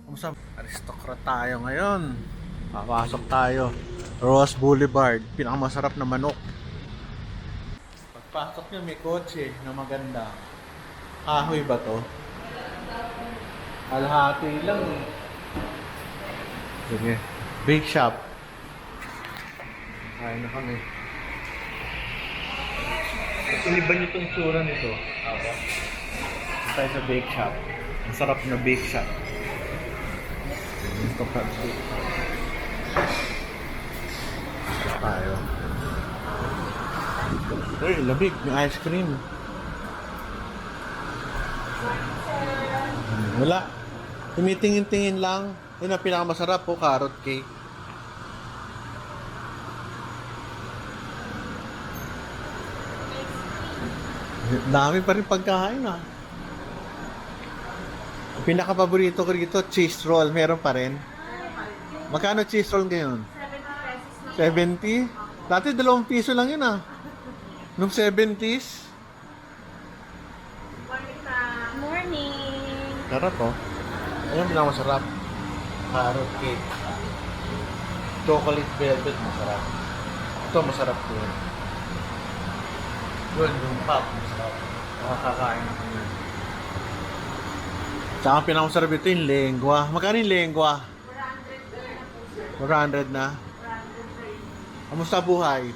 Kamusta? Aristocrat tayo ngayon. Papasok tayo. Ross Boulevard. Pinakamasarap na manok. Pagpasok nyo may kotse na maganda. Kahoy ba to? Alhati lang eh. Sige. Bake shop. Kain na kami. Iniba nyo itong tsura nito. Ako. Tayo sa bake shop. Masarap na bake shop. Ito pa. Tayo. Uy, labig. May ice cream. Wala. Tumitingin-tingin lang. Yun ang pinakamasarap po, carrot cake. Dami pa rin pagkain ah. Ang pinaka-paborito ko rito, cheese roll. Meron pa rin. Magkano cheese roll ngayon? 70? Dati 2 piso lang yun ah. Nung 70s. Morning! Sarap oh. Ayun pinakamasarap. Carrot cake. Chocolate velvet masarap. Ito masarap din. Yun, yung pop masarap. Makakakain ako yun. Tsaka pinakamasarap ito yung lengua. Magkano yung lengua? 400 na. Kamusta buhay?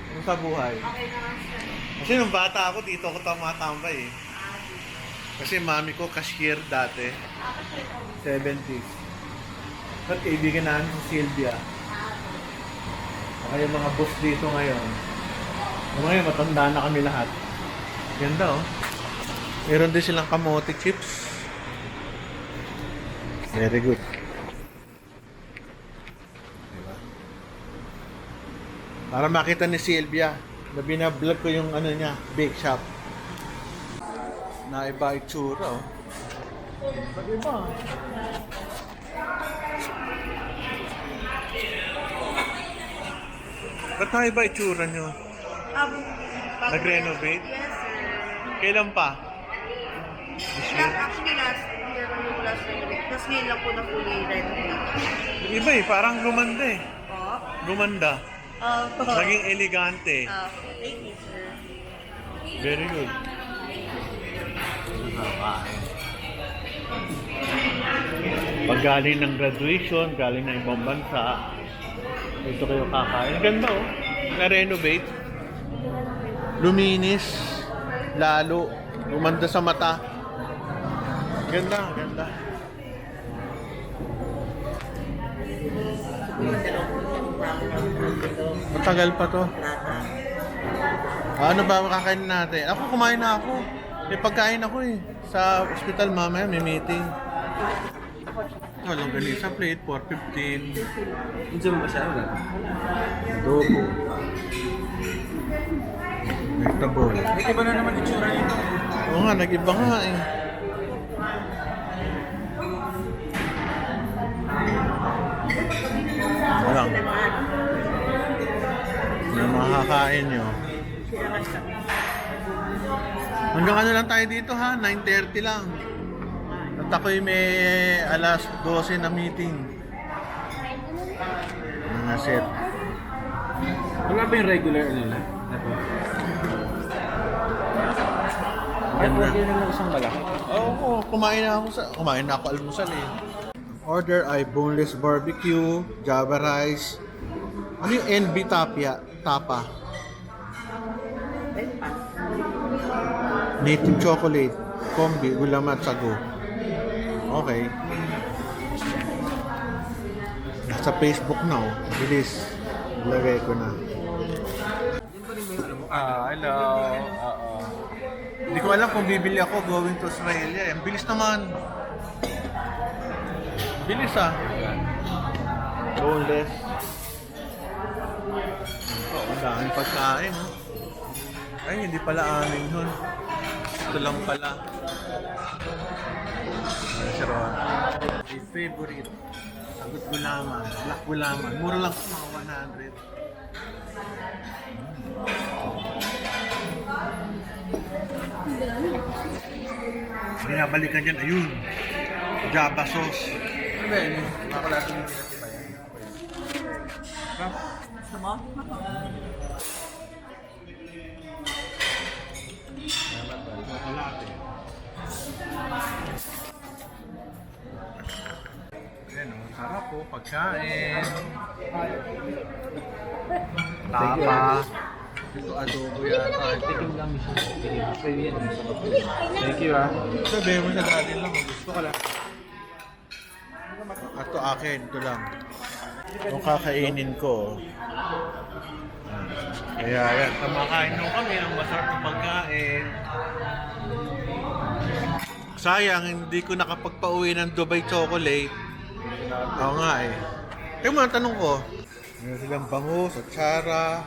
Kamusta buhay? Okay naman sir. Kasi nung bata ako, dito ako tumatambay eh. Kasi mami ko cashier dati. 70s. At kaibigan namin si Sylvia. Saka yung mga boss dito ngayon. Ngayon, matanda na kami lahat. Ganda oh. Meron din silang kamote chips. Very good. Diba? Para makita ni Sylvia na binablog ko yung ano niya, bake shop. Naiba itsura oh. Iba. Ba't naiba itsura nyo? Nag-renovate? Yes sir. Kailan pa? This year? Actually last year ko yung last renovate. Tapos ngayon lang po na fully renovate. Iba eh, parang lumanda eh. Po? Lumanda. Naging elegante. Thank you sir. Very good. Pag galing ng graduation, galing ng ibang bansa, dito kayo kakain. Ganda oh. Na-renovate. Luminis. Lalo. Lumanda sa mata. Ganda, ganda. Matagal pa to. Ano ba makakain natin? Ako kumain na ako. May pagkain ako eh. Sa ospital mamaya may meeting. Walang ganisa plate, 4.15. Hindi mo ba siya? Adobo. Vegetable. Iba na naman itsura nito. Oo nga, nag-iba nga eh. Walang. Ano makakain nyo? Hanggang ano lang tayo dito ha? 9:30 lang. At ako'y may alas 12 na meeting. Mga set. Wala ba yung regular nila? Ito. Ganda. Yan lang isang malaki. Oo, kumain na ako almusal eh. Order ay boneless barbecue, java rice. Ano yung NB tapa? Native chocolate, kombi, gulamat, sago. Okay. Sa Facebook na oh. Bilis. Ilagay ko na. Hello. Hindi ko alam kung bibili ako going to Australia. Ang bilis naman. Bilis ah. Boneless. Oh, ang daming pagkain oh. Ay, hindi pala amin yun. Ito lang pala. Sharon. My favorite. Sagot gulaman. Black gulaman. Mura lang ito, mga 100. Binabalikan dyan. Ayun. Java sauce. Ano ba yun? Makakulatin yung pinatiba yan. Gusto mo? Ayan o, sarap po, pagkain. Tapa. Ito adobo yata. Tikim lang siya. Tikim. Pwede yan. Thank you ah. Sabi mo sa dadin lang, gusto ko lang. Ito akin, ito lang. Ito kakainin ko. Kaya yan, kumakain nung kami ng masarap na pagkain. Sayang, hindi ko nakapagpauwi ng Dubai chocolate. Oo nga eh. Kaya mo, tanong ko. Meron silang bangus, atsara.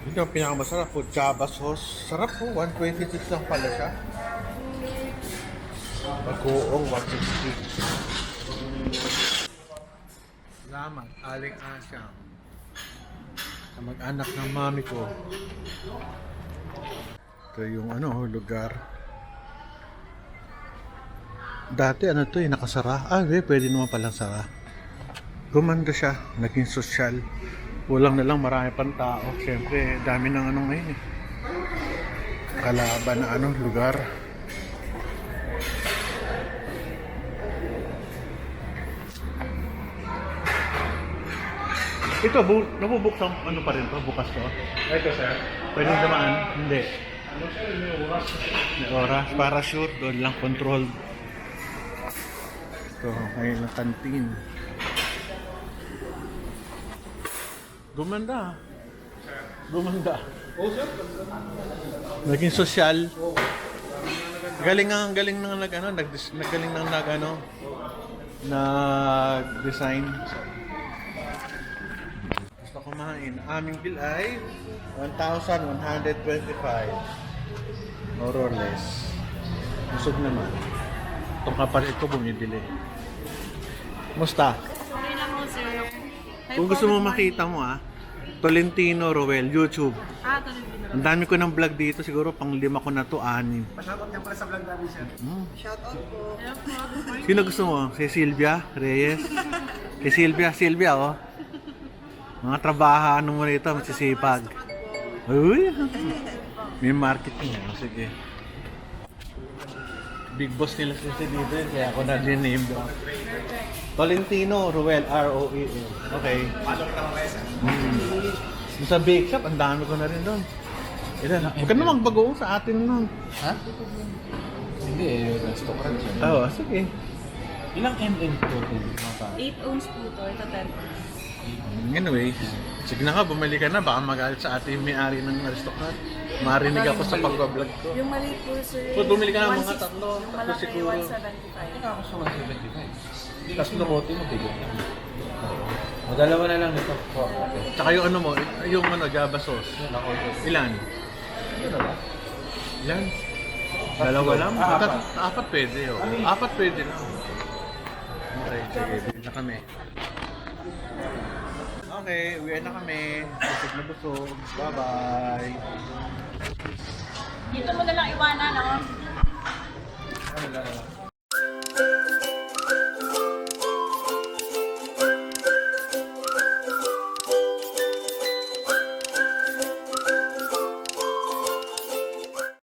Ito ang pinakamasarap po, Java sauce. Sarap po, 126 lang pala siya. Pag-uong, 160. Salamat, Aling Asyang. Sa mag-anak ng mami ko. Ito yung lugar. Dati to nakasara. Pwede naman palang sara. Gumanda siya, naging sosyal. Kulang na lang, marami pang tao. Siyempre, dami ng ngayon eh. Kalaban na lugar. Ito, nabubuksan pa rin to? Bukas to? Ito sir. Pwede naman? Hindi. May oras. Parachute, doon lang control. Ito, ngayon lang kantin. Gumanda. Gumanda. Naging sosyal. Galing ng nag-design. Gusto kumain. Aming bill ay 1,125. More or less. Busog naman. Itong kapalit ko bumibili. Musta? Okay lang mo, sir. Kung gusto mo makita mo Tolentino Roel, YouTube. Tolentino. Ang dami ko ng vlog dito, siguro pang 5 ko na to, 6. Pasakot niya pala sa vlog namin sir. Shoutout po. Sino gusto mo? Si Silvia Reyes? Si Silvia oh. Mga trabahaan mo rito, masisipag. Uy! May marketing sige. Big boss nila si dito, kaya ako na din-name doon. Tolentino Roel, R-O-E-L. Okay. Sa bake shop, ang dami ko na rin doon. Huwag ka na magbagoong sa atin nun. Ha? Hindi restaurant siya. Oo, sige. Ilang mm to? 8 ounce po to. Ito 10 ounce. Anyway, sige na nga, bumalik ka na. Baka magalit sa atin yung may-ari ng restaurant. Marinig ako sa pag-vlog ko. Yung mali po, sir. So, bumili ka ng mga 160. tatlo Yung malaki, siguro. 175. Ako sa 175. Tatlo kote mo, bigot na. O, dalawa na lang ito. Tsaka yung yung Java sauce. Ilan? Dalawa? Ilan? Dalawa lang? Apat. Apat pwede, oh. Apat pwede lang. Okay, sige. Bili na kami. Okay, uwi na kami. Busog na busog. Bye-bye. Dito mo na lang iwanan, Ano lang?